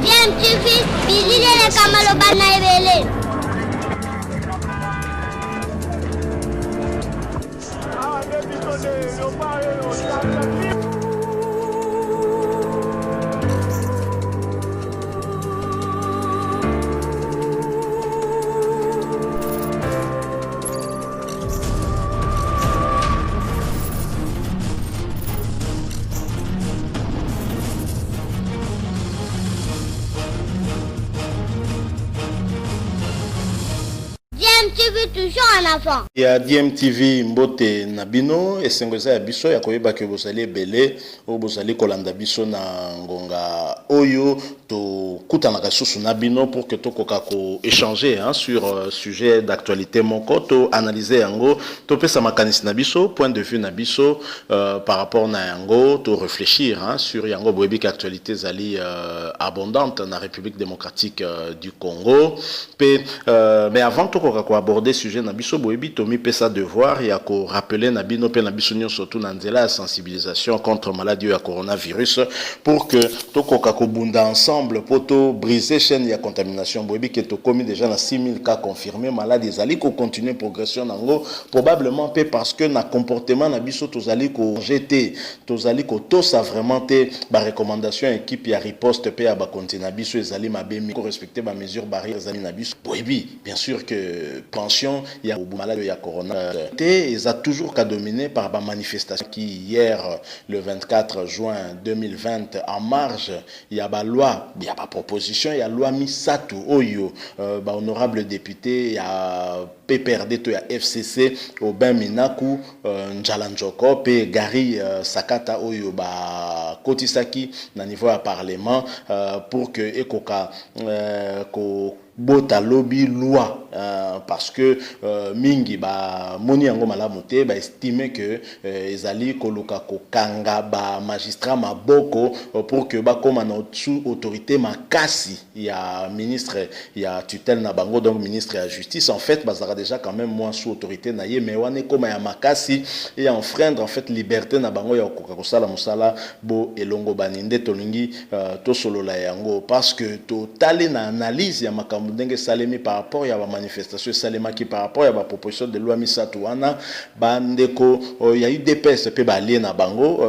Bien, tu fais, Billy le Kamalo Banaïvele. Toujours un enfant. Il y a DMTV Mbote Nabino et Sengoza Biso ya koyeba ke bozali belé o bozali kolanda biso na ngonga oyo to kutana kasusu Nabino pour que to kokako échanger sur sujet d'actualité moko to analyser yango to pesa makanisi na biso point de vue na biso par rapport na yango to réfléchir sur yango boyebi ka actualité zali abondante na République démocratique du Congo mais avant to kokako aborder sujet na biso boyebi tomi pesa devoir ya ko rappeler na bino pe na biso nyo surtout na nzela ya sensibilisation contre maladie ya coronavirus pour que tokoka ko bunda ensemble pour to briser chaîne ya contamination boyebi que to komi déjà na 6000 cas confirmés malade ezali ko continuer progression nango probablement pe parce que na comportement na biso tozali ko jeter tozali ko tosa vraiment te ba recommandation équipe ya riposte pe ya ba continuer biso ezali mabemi ko respecter ba mesures barrières ezali na biso boyebi bien sûr que pension il y a maladie ya corona ils a toujours qu'à dominer par la manifestation qui hier le 24 juin 2020 en marge il y a ba loi il y a pas proposition il y a loi misatu oyo ba honorable député il y a PPRD to ya FCC Aubin Minaku Njalanjoko pe Gary Sakata oyo ba kotisaki na niveau ya parlement pour que ekoka ko bota lobby loi parce que mingi ba moni yango malamu te ba estimer que ezali koluka ko kanga ba magistrat maboko pour que ba koma na sous autorité makasi ya ministre ya tutelle na bango donc ministre ya justice en fait bazara déjà quand même moins sous autorité na ye mais wane koma ya makasi et enfreindre en fait liberté na bango ya koka ko sala musala bo elongo baninde tolingi to solola yango parce que to tali na analyse ya makambo ndenge salemi par rapport ya ba manifestation salema qui par rapport ya ba proposition de loi misatu wana bandeko ya UDPS pe ba lié na bango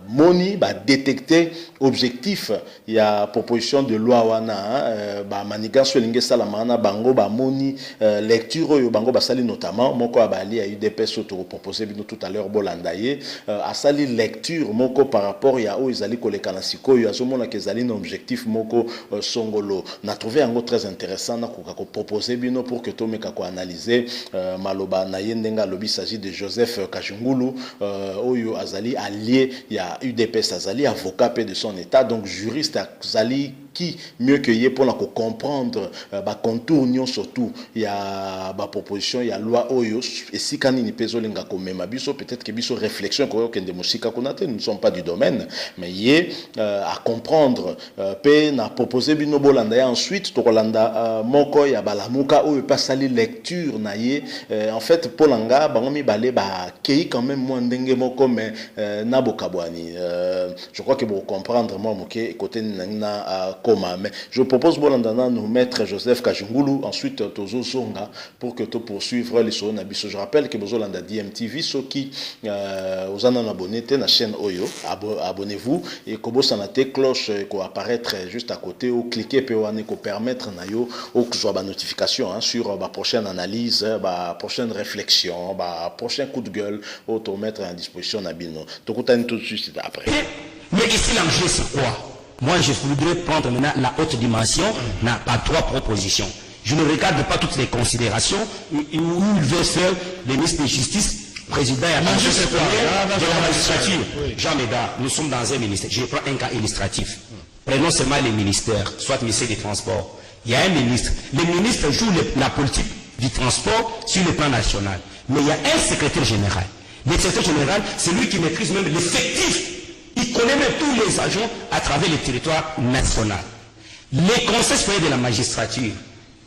moni ba détecter objectif ya proposition de loi wana ba manigation linge salama na bango ba moni lecture yo bango ba sali notamment moko ba lié ya UDPS auto proposer bino tout à l'heure bolandaye a sali lecture moko par rapport ya o izali koleka na sikoyo azomona ke zali na objectif moko songolo na trouvé yango très intéressant na ko proposer bino pour que to meka ko analyser maloba na yendenga lobi s'agit de Joseph Kajungulu oyo azali allié ya UDPS azali avocat de son état donc juriste azali qui mieux que yé pour comprendre ba contour surtout il y a ba proposition il y a loi oyo et si kanini peso linga ko mema biso peut-être que biso réflexion ko kende musika konate nous ne sommes pas du domaine mais yé à comprendre pe na proposer bino bolanda ya ensuite to kolanda moko ya balamuka oyo pas sali lecture na yé en fait polanga bango mi balé ba kei quand même moins ndenge moko mais na bokabwani je crois que pour comprendre moi moké côté na comment mais je propose bolandana nous mettre Joseph Kajungulu ensuite Tozo Zonga pour que tu poursuivre les sons nabiso. Je rappelle que bozolanda DMTV ceux qui aux en abonnés na chaîne Oyo abonnez-vous et que bosanate cloche ko apparaître juste à côté ou cliquer pe wane ko permettre na yo ou que soit ba notification sur ba prochaine analyse ba prochaine réflexion ba prochain coup de gueule ou te mettre à disposition na bino to kutani tout de suite après. Mais ici l'enjeu c'est quoi? Moi, je voudrais prendre maintenant la haute dimension, n'a pas trois propositions. Je ne regarde pas toutes les considérations où il veut faire le ministre de Justice, président et magistrat de la magistrature. Jean Médard, nous sommes dans un ministère. Je prends un cas illustratif. Prenons seulement les ministères, soit le ministère des Transports. Il y a un ministre. Le ministre joue la politique du transport sur le plan national. Mais il y a un secrétaire général. Le secrétaire général, c'est lui qui maîtrise même l'effectif. Il connaît même tous les agents à travers le territoire national. Les conseils supérieurs de la magistrature,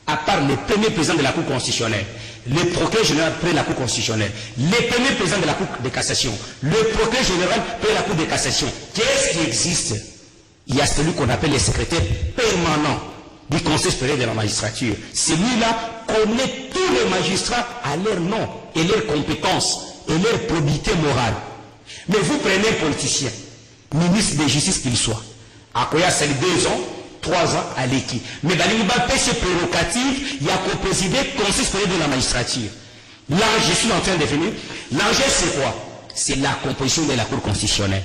à part le premier président de la Cour constitutionnelle, le procureur général près la Cour constitutionnelle, le premier président de la Cour de cassation, le procureur général près la Cour de cassation. Qu'est-ce qui existe? Il y a celui qu'on appelle le secrétaire permanent du Conseil supérieur de la magistrature. Celui-là connaît tous les magistrats à leur nom et leurs compétences et leur probité morale. Mais vous prenez un politicien, ministre de justice qu'il soit, à quoi il y a 2 ans, 3 ans à l'équipe. Mais dans les ces prérogatives, il y a qu'au président du Conseil supérieur de la magistrature. Là, je suis en train de venir. L'enjeu, c'est quoi? C'est la composition de la Cour constitutionnelle.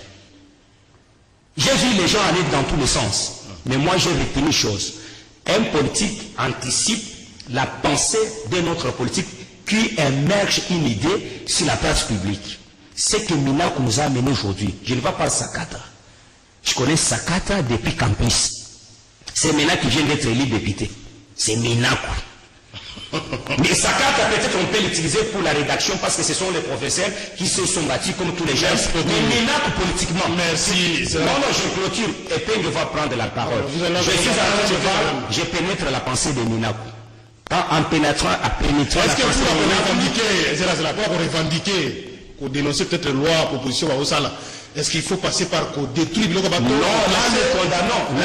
J'ai vu les gens aller dans tous les sens. Mais moi, j'ai retenu une chose. Un politique anticipe la pensée de notre politique qui émerge une idée sur la place publique. C'est que Minakou nous a amené aujourd'hui. Je ne vais pas Sakata. Je connais Sakata depuis campus. C'est Minakou qui vient d'être élu député. C'est Minakou. Mais Sakata, peut-être on peut l'utiliser pour la rédaction parce que ce sont les professeurs qui se sont battus comme tous les jeunes. Mais Minakou politiquement. Merci. Non, je clôture. Et Peng va prendre la parole. Je suis en train de voir, je pénètre la pensée de Minakou. En pénétrant, à pénétrer. Est-ce que pour revendiquer, pour dénoncer peut-être loi, proposition au Sala, est-ce qu'il faut passer par détruire le bateau? Non, là c'est condamnant. Il y a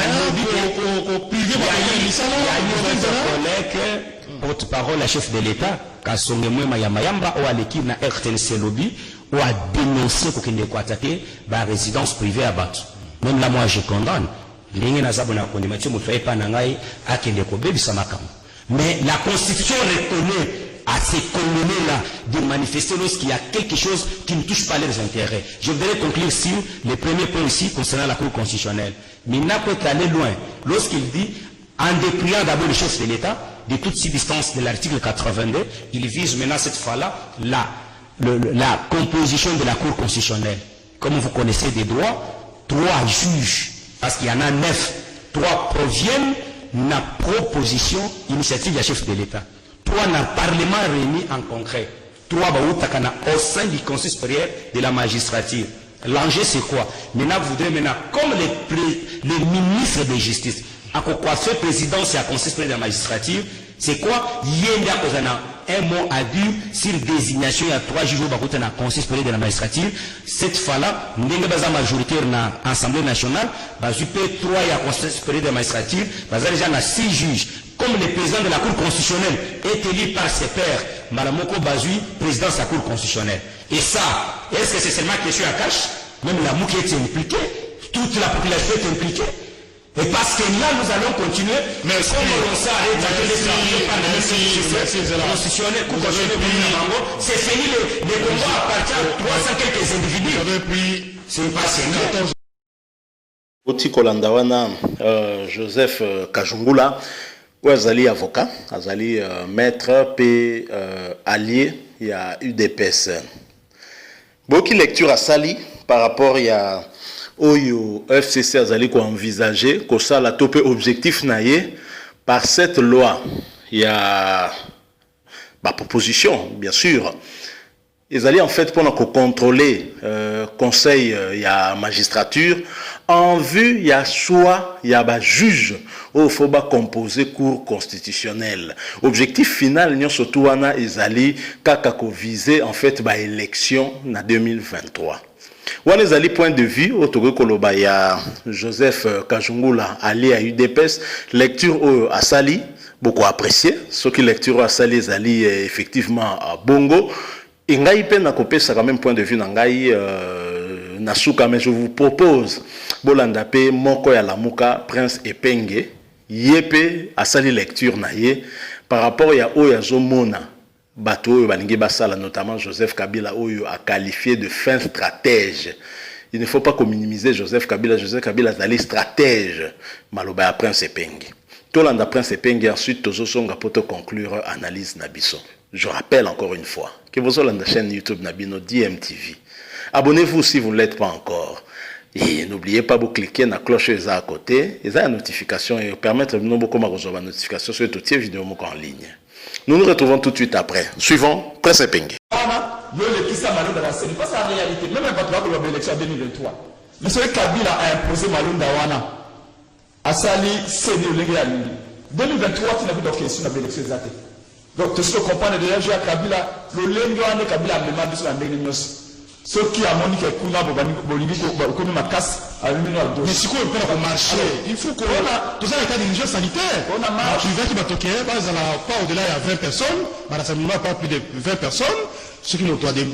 une collègue, porte-parole, la chef de l'État, Kasonge Mwema Yamayamba, ou à l'équipe na RTNC Lobby, ou à dénoncer qu'il ne peut attaquer la résidence privée à Batu. Même là, moi, je condamne. Mais la Constitution reconnaît à ces condamnés-là de manifester lorsqu'il y a quelque chose qui ne touche pas leurs intérêts. Je voudrais conclure sur le premier point ici concernant la Cour constitutionnelle. Mina peut aller loin lorsqu'il dit, en dépliant d'abord le chef de l'État, de toute substance de l'article 82, il vise maintenant cette fois-là la composition de la Cour constitutionnelle. Comme vous connaissez des droits, 3 juges, parce qu'il y en a 9, 3 proviennent de la proposition initiative du chef de l'État. 3 dans le Parlement réuni en concret. 3 au sein du Conseil supérieur de la magistrature. L'enjeu c'est quoi? Maintenant, vous voudrez maintenant, comme les ministres de justice, à quoi fait présidence et à Conseil supérieur de la magistrature, c'est quoi? Il y a un mot à dire sur désignation, il y a 3 jours dans le Conseil supérieur de la magistrature. Cette fois-là, nous avons une majorité dans l'Assemblée nationale, nous avons 3 et à Conseil supérieur de la magistrature, nous avons déjà 6 juges. Comme le président de la Cour constitutionnelle est élu par ses pairs, Malamoko Bazui, président de la Cour constitutionnelle. Et ça, est-ce que c'est seulement question à cache? Même la Mouki est impliquée, toute la population est impliquée. Et parce que là, nous allons continuer, mais comme on s'arrête à constitutionnel, c'est fini, le combat appartient à 300 quelques individus. C'est pas sérieux. Oti Kolandawana, Joseph Kajungula, où azali avocat, azali maître, puis allié, il y a UDPS. Beaucoup de lecture à Sali par rapport à Oyo FCC azali ko envisager que ça la topé objectif naie par cette loi. Il y a ma proposition, bien sûr. Ils allaient en fait pour contrôler conseil, il y a magistrature, en vue, il y a soit, il y a juge, il faut composer cour constitutionnelle. Objectif final, nous surtout, ils allaient viser en fait élection en 2023. On est allé point de vue, autour de il y a Joseph Kajungula, allié à UDPS, lecture à Sali, beaucoup apprécié, ce qui lecture à Sali, ils allaient effectivement à Bongo. Et ngai pe na kopé ça quand même point de vue nangai nasuka, mais je vous propose bolanda pe moko ya lamuka Prince Epenge yepé asali lecture na ye par rapport ya oyo azomona bato oyo balingi basala, notamment Joseph Kabila oyo a qualifié de fin stratège. Il ne faut pas minimiser Joseph Kabila. Joseph Kabila est stratège maloba ya Prince Epenge. Tolanda Prince Epenge, ensuite tozosonga poto conclure analyse nabiso. Je rappelle encore une fois que vous êtes sur la chaîne YouTube Nabino DMTV. Abonnez-vous si vous ne l'êtes pas encore. Et n'oubliez pas de cliquer sur la cloche à côté. Et la notification et permettre de nous recevoir la notification sur toutes les vidéos en ligne. Nous nous retrouvons tout de suite après. Suivant, Prince Epenge. M. Kabila a imposé Malunda Wana. Asali, c'est 2023, tu n'as plus de question d'élection. Donc, tu sais comprendre déjà, je Kabila, le lengo ane Kabila me m'a dit sur la ndenge ceux qui a monique kuna Bolivie comme ma casse à l'union à dos. Mais si quoi on peut marcher, il faut qu'on a tout ça l'état d'urgence sanitaire. On a marché. Tu vas qui va toquer, pas au-delà il y a 20 personnes, mais rassemblement pas plus de 20 personnes. Ceux qui n'ont pas des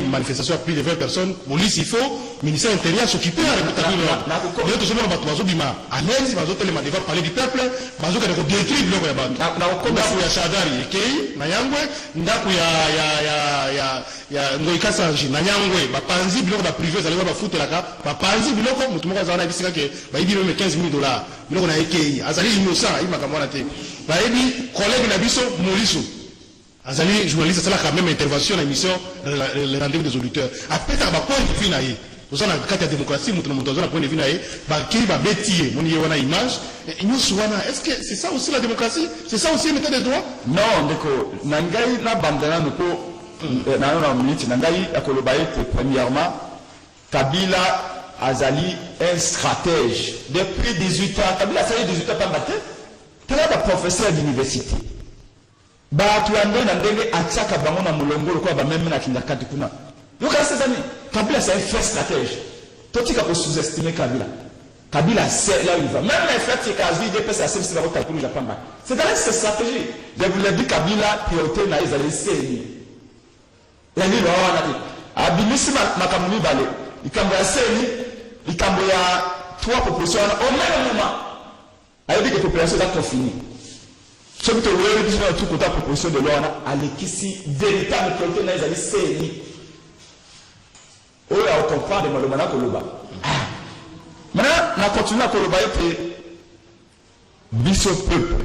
manifestations à plus de 20 personnes, police il faut, ministère intérieur s'occuper à rétablir l'ordre. Les autres gens bateau bima à l'aise, bateau tellement devant parler du peuple, bateau qui a détruit bloc ya bantu. Na ya Shadari ekei na Yangwe, ndaku ya Ngoikasa na Yangwe, ba panzi bloc da privé za leba ba foutre la ka, ba panzi bloc mutu moko za na bisika ke ba ibi même 15 000 dollars. Bloc na ekei, azali innocent, il m'a kamona te. Ba ebi collègue na biso Moliso. Azali journaliste, c'est la même intervention dans l'émission le rendez-vous des auditeurs. Après, tu as un point de vue naïe. Vous avez la démocratie, vous avez un point de vue naïe. Qui va bêtiser, mon y a une image. Est-ce que c'est ça aussi la démocratie? C'est ça aussi l'état des droits? Non, d'accord. Nangaï na bandana nous peut na minute nangaï à Kolobaï premièrement Kabila Azali un stratège depuis 18 ans. Kabila ça y est 18 ans pas battu. Tu es un professeur d'université. Baatu ya ndenge na ndenge ataka bango na mulongolo kwa ba même na kindakati kuna. Yoka sasa ni Kabila c'est un fait stratège. Totika ko sous-estimer Kabila. Kabila c'est là où il va. Même les faits qui quasi des personnes assez c'est la route pour le Japon. C'est dans cette stratégie. Je vous l'ai dit Kabila priorité na ils allaient essayer. Ya ni wana ni. Abimisi makamuni bale. Ikambo ya seni, ikambo ya trois propositions au même moment. Ayo dit que population là fini. Ce que tu veux dire, c'est que la proposition de loi a l'équipe véritable qui a été série. On a compris de Malomana Koloba. Maintenant, on a continué à Koloba et Bisso peuple.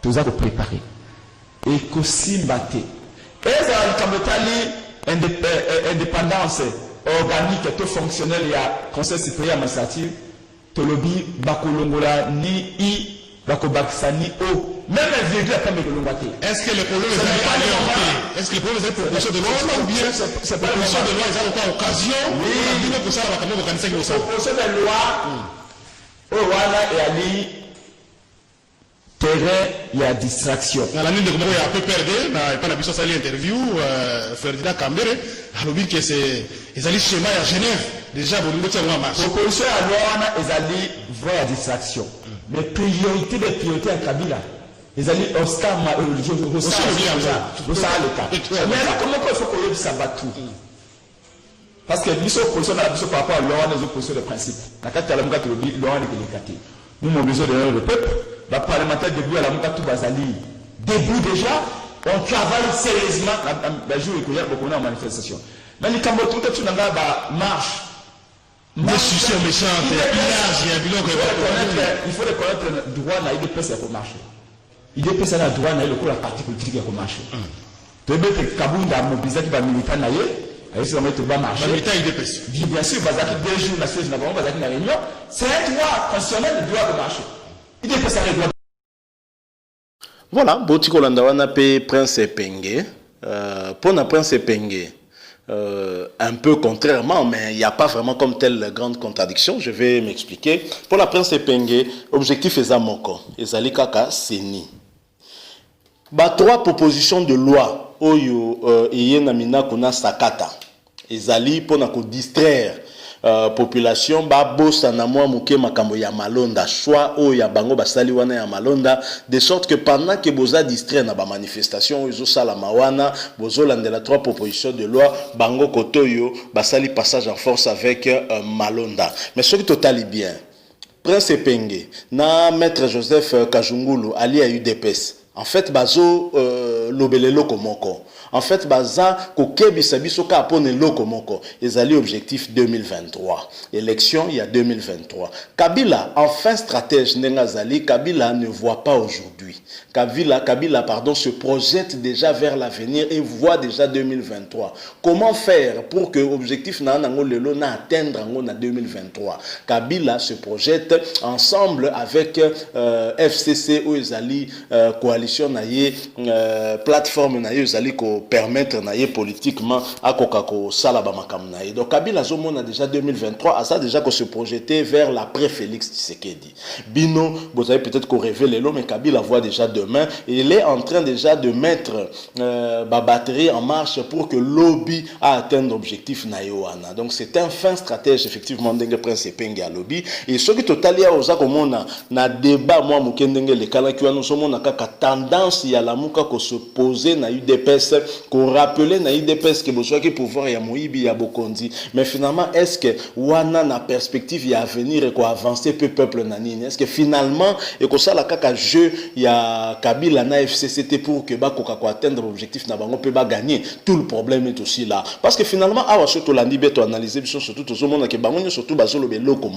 Tout ça de préparer. Et qu'aussi batté. Et ça, comme indépendance organique, tout fonctionnel, il y a conseil citoyen administratif, Tolobi, Bakolongola, ni I. Est-ce que le problème est aléatoire? Est-ce que le problème est proposition de loi ou bien c'est proposition de loi, ils ont encore occasion pour ça, on va quand même organiser le sang. Proposition de loi, au Rwanda et à l'île, terrain, il y a distraction. Dans la ligne de Gomoro, il y a un peu perdu, dans la biso sali interview, Ferdinand Kambere, à l'objet que c'est, ils allaient chez moi à Genève, déjà, vous nous dites, on marche. Proposition de loi, ils allaient voir la distraction. Mais priorité des priorités à Kabila. Ils allaient Oscar, je ressens le cas. Mais là, comment il faut qu'on s'abatte tout? Parce que nous sommes position par rapport à l'ordre des oppositions de principe. La carte à la Mouka, l'ordre est délicaté. Nous mobilisons le peuple, la parlementaire début à la Mouka, tout Bazali. Début déjà, on travaille sérieusement. La jour où il y a beaucoup de manifestations. Mais les Camerounais, tout le monde marche. Discussion méchante, il faut reconnaître le droit à l'IDPS pour marcher. IDPS a le droit à la partie politique pour marcher. Tu veux que Kabunda mobilise qui va militer à c'est va mettre bas marcher. Bien sûr, deux jours, la siège n'a pas de réunion. C'est un droit constitutionnel, le droit de marcher. IDPS a le droit. Voilà, Botiko Landawana pe Prince Penge. Pour na Prince Penge. Un peu contrairement, mais il n'y a pas vraiment comme telle grande contradiction. Je vais m'expliquer. Pour la Prince Penge, objectif est Zamoko. Ezali Kaka Seni. Trois propositions de loi. Oyo Namina Kuna Sakata. Ezali pour na ko distraire. Population ba bossa na mwa muke makambo ya malonda choix o ya bango basali wana ya malonda de sorte que pendant que boza distrait na ba manifestation ezo sala mawana bozo landela trois propositions de loi bango kotoyo basali passage en force avec malonda mais ce qui totali bien Prince Penge na maître Joseph Kajungulu ali a UDPS en fait bazo lobelelo komoko. En fait, baza kokebi sabiso ka pone lokomoko. Ezali objectif 2023. Élection il y a 2023. Kabila, enfin stratège Nengazali, Kabila ne voit pas aujourd'hui. Kabila, pardon, se projette déjà vers l'avenir et voit déjà 2023. Comment faire pour que l'objectif na lelo na atteindre en 2023? Kabila se projette ensemble avec FCC ou Ezali coalition naie plateforme naie Ezali ko permettre naie politiquement à kokako salaba makamna. Et donc Kabila Zomon a déjà 2023 à ça déjà qu'on se projeter vers l'après Félix Tshisekedi. Bino, vous avez peut-être qu'on révèle l'homme, mais Kabila voit déjà demain et il est en train déjà de mettre la batterie en marche pour que lobby a atteint l'objectif naïwana. Donc c'est un fin stratège effectivement d'engue prince Penge à lobby et ce qui totalia aux akomona na débat moi mukendenge le kala qui nous sommes na kaka tendance ya la muka ko se poser na UDPS ko rappeler na UDPS que besoin que pouvoir ya Moïbi ya Bokondi mais finalement est-ce que wana na perspective ya avenir et ko avancer peuple nanini est-ce que finalement et ko ça la kaka jeu ya Kabila na FCCT pour que ba ko atteindre l'objectif na bango peut ba gagner tout le problème est aussi là parce que finalement awa surtout landi beto analyser surtout tout le monde que bango surtout bazolo beloko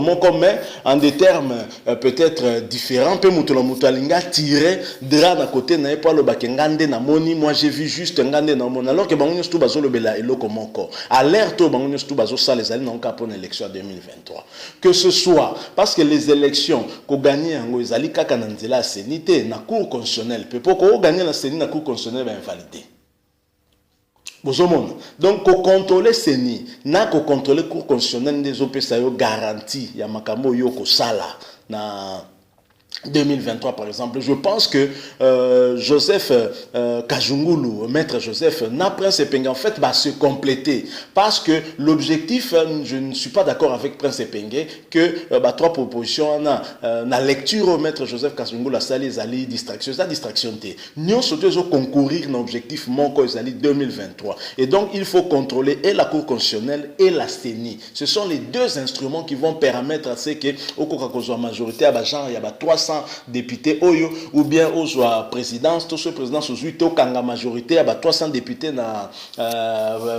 moko mais en des termes peut-être différents peut mutula mutalinga tirer dra na côté na pas le bakengande na moni moi j'ai vu juste ngande na moni alors que bango surtout bazolo bela eloko moko alerte bango surtout bazo ça les années non cap pour l'élection 2023 que ce soit parce que les élections ko gagner ngo ezali kaka na nzela sénité na cour constitutionnelle peut pas ko gagner la sénité na cour constitutionnelle va invalider. Donc, pour contrôler CENI, na ko contrôler cour constitutionnelle des OPSA garantie ya makamo yoko sala na 2023 par exemple, je pense que Joseph Kajungulu, maître Joseph, n'a Prince Epenge en fait va se compléter parce que l'objectif, je ne suis pas d'accord avec Prince Epenge que trois propositions na lecture au maître Joseph Kajungulu la salle les distractions, la distraction t. Nous surtout concourir dans l'objectif mon ko 2023 et donc il faut contrôler et la cour constitutionnelle et la CENI. Ce sont les deux instruments qui vont permettre à ce que au Coca-Cola majorité à genre il y a 300 députés oyo ou bien aux présidence tout ce président sous 8 au kanga majorité à 300 députés na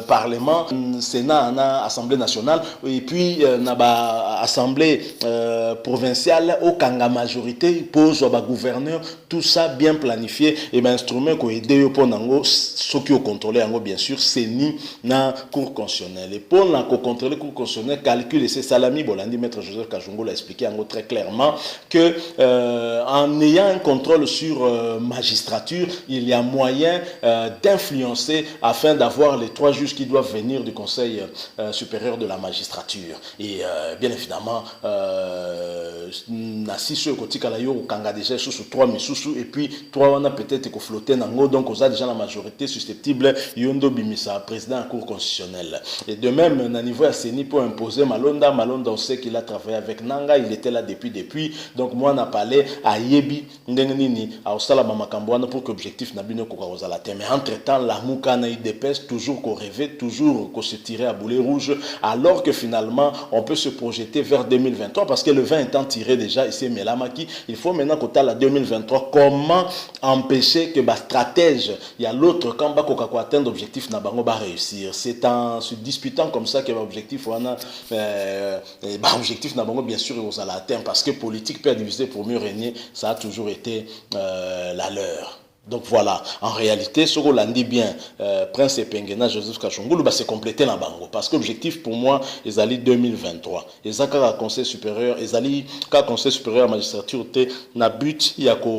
parlement sénat na assemblée nationale et puis na ba assemblée provinciale au kanga majorité pose ba gouverneur tout ça bien planifié et ben instrument ko aider pour nango ce qui au contrôler ngo bien sûr CENI na cour constitutionnelle et pour na ko contrôler cour constitutionnelle calcul et c'est Salami Bolandi maître Joseph Kajungo l'a expliqué ngo très clairement que en ayant un contrôle sur magistrature, il y a moyen d'influencer afin d'avoir les 3 juges qui doivent venir du Conseil supérieur de la magistrature. Et bien évidemment, si ce côté Kalayo ou Kanga déjà sous 3 misusu et puis 3 on a peut-être que flotter nango donc on a déjà la majorité susceptible Yondo Bimisa président en cour constitutionnelle. Et de même à niveau à CENI pour imposer Malonda on sait qu'il a travaillé avec Nanga, il était là depuis donc moi on a parlé à Yebi ndengenini à osala makamboana pour que objectif na bino ko kozala te mais entre-temps la muka na IDPS toujours qu'on rêvait toujours qu'on se tirait à boulet rouge alors que finalement on peut se projeter vers 2023 parce que le vin étant tiré déjà ici Melamaki il faut maintenant qu'on t'a la 2023 comment empêcher que ba stratège il y a l'autre camp ba ko atteindre objectif na bango ba réussir c'est en se disputant comme ça que l'objectif wana objectif na bango bien sûr on va l'atteindre parce que politique peut diviser pour mieux régner, ça a toujours été la leur. Donc voilà, en réalité, ce qu'on l'a dit bien, Prince Epengena, Joseph Kachungulu, c'est compléter la bango. Parce que l'objectif pour moi, ils allaient 2023. Ils allaient à conseil supérieur, ils allaient à conseil supérieur à la magistrature, na but, il y a qu'à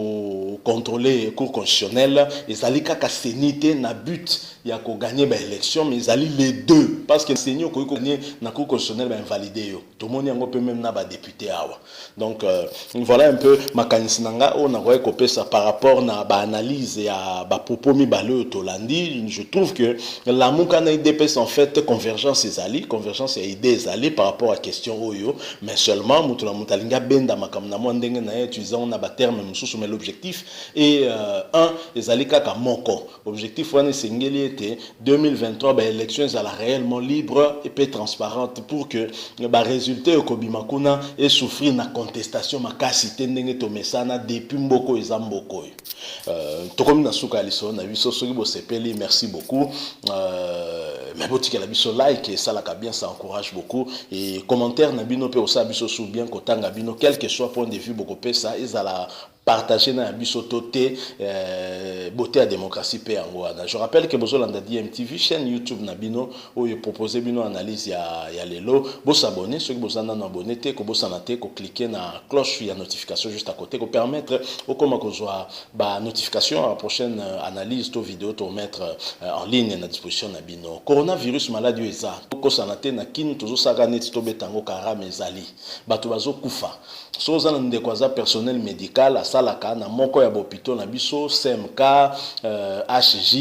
contrôler les cours constitutionnels, ils allaient à CENI, na but, il y a qu'à gagner l'élection, mais ils allaient les deux. Parce que CENI, quand ils gagner na cours constitutionnel, invalidé. Tout le monde peut même na député. Donc voilà un peu ma canisinanga, on a coupé ça par rapport à l'analyse et à propos mi Tolandi. Je trouve que la Moukana IDPS en fait convergence et ali, convergence et idées ali par rapport à question oyo, mais seulement Moutula Moutalinga benda makamna mwandenge na utilisant on a terme mususu mais l'objectif et les ali kaka moko. Objectif wane sengeli était 2023 élections à la réellement libre et peu transparente pour que résultat au Kobimakuna et souffrir na contestation makasité ndenge to mesana depuis mboko ezamboko. Tokomi na suka liso na biso soki bo sepeli merci beaucoup mais botika la biso like et ça la bien ça encourage beaucoup et commentaire na bino pe osa biso sou bien kotanga bino quel que soit point de vue beaucoup pe ça ezala partager na biso toté beauté à démocratie pe angwana. Je rappelle que bozo landa DMTV chaîne YouTube na bino où il propose bino analyse ya lelo bo s'abonner ceux qui bozana na abonner te ko bosana te ko cliquer na cloche ya notification juste à côté ko permettre au comment ko zoa ba notification à la prochaine analyse to vidéo to mettre en ligne na disposition na bino. Coronavirus maladie eza ko sanate na kin tozo saka net to betango kara mezali bato bazo kufa so za ndeko za personnel médical asalaka na moko ya bopito na biso CMK HJ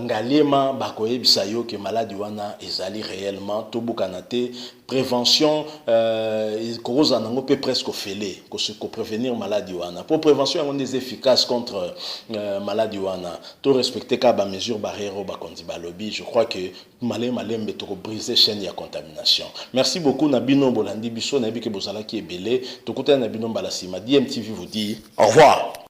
ngalema bakoyebisa yo ke maladie wana ezali réellement to bukanate prévention cause nango pe presque félé ko prévenir maladie wana pour prévention on est efficace contre maladie wana to respecter ka ba mesure barrière ba kondi ba lobby. Je crois que malembe to briser chaîne ya contamination. Merci beaucoup na bino bolandi biso na bi ke bozala ki ebele to kota na bino mbala sima. DMTV vous dit au revoir.